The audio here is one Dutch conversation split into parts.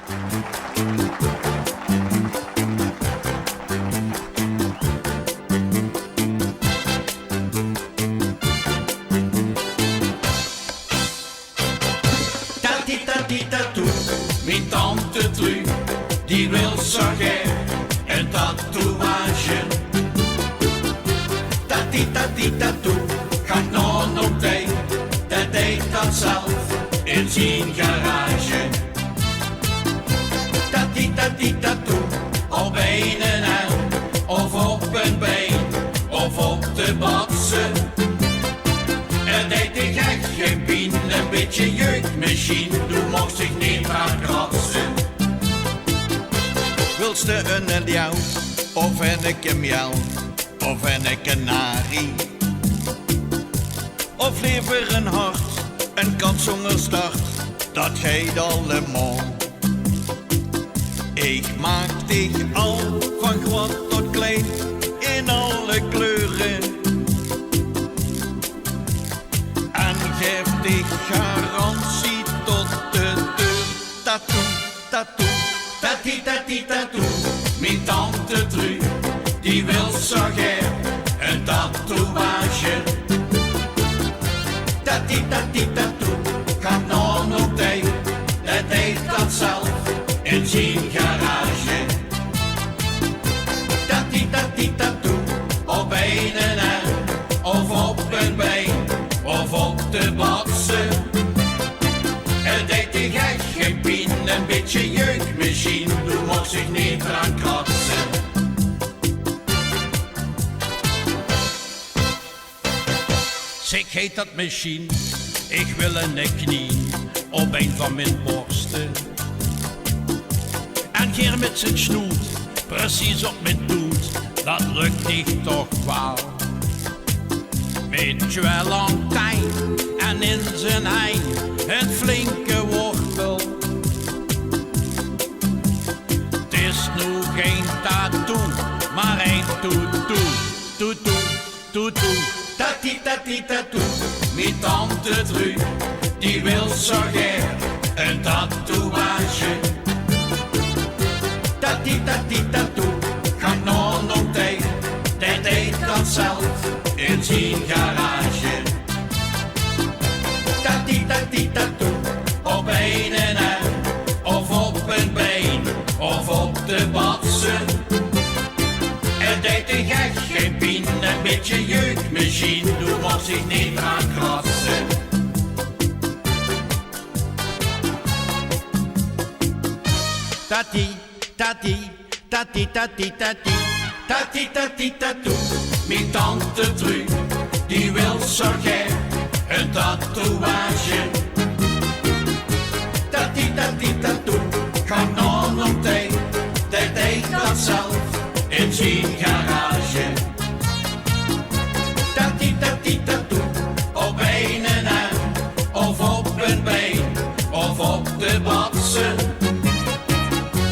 Tati Tati Tatoe, mijn tante Tru, die wil zo graag een tatoeage. Tati Tati Tatoe, gaat nog op tijd, dat deed dat zelf in zijn garage. Tati Tati Tatoe, op een arm, of op een been, of op de botsen. Er deed ik echt geen pijn, een beetje jeugdmachine, toen mocht zich niet aan kratsen. Wilste een leeuw, of een miauw, of een kanarie? Of liever een hart, een kat zonder start, dat gaat allemaal. Ik maak dich al, van groot tot klein, in alle kleuren. En geef dich garantie tot de deur. Tatoe, tatoe. Tati Tati Tatoe, mijn tante Tru, die wil zo graag een tatoeage. Tati Tati Tatoe, gaat nog op tijd, dat deed dat zelf in zijn garage. Tati Tati Tatoe, op een arm, of op een been, of op de botsen. Er deed ik echt geen pijn, een beetje jeugdmachine, toen mocht zich niet aan kratsen. Zeg, heet dat machine, ik wil een knie op een van mijn borsten. En Geer met zijn snoet, precies op mijn doet, dat lukt niet toch wel. Met Valentijn en in zijn ei een flinke wortel. Het is nu geen tattoo, maar een toetoe, toetoe, toetoe. Tati Tati Tatoe, mijn tante Tru, die wil zo graag een tatoeage. Tati Tati Tatoe, gaat nog op tijd, dat deed dat zelf in zijn garage. Tati Tati Tatoe, op een arm, of op een been, of op de botsen. Er deed ik echt geen pijn, een beetje jeugdmachine, toen mocht zich niet aan kratsen. Tati, tati, tati, tati, tati. Tati Tati Tatoe, mijn tante Tru, die wil zo graag een tatoeage. Tati Tati Tatoe, gaat nog op tijd, dat deed dat zelf in zijn garage. Tati Tati Tatoe, op een arm, of op een been, of op de botsen.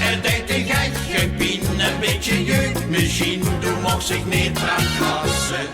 Er deed ik echt geen pijn, een beetje jeugdmachine, toen mocht zich niet aan krassen.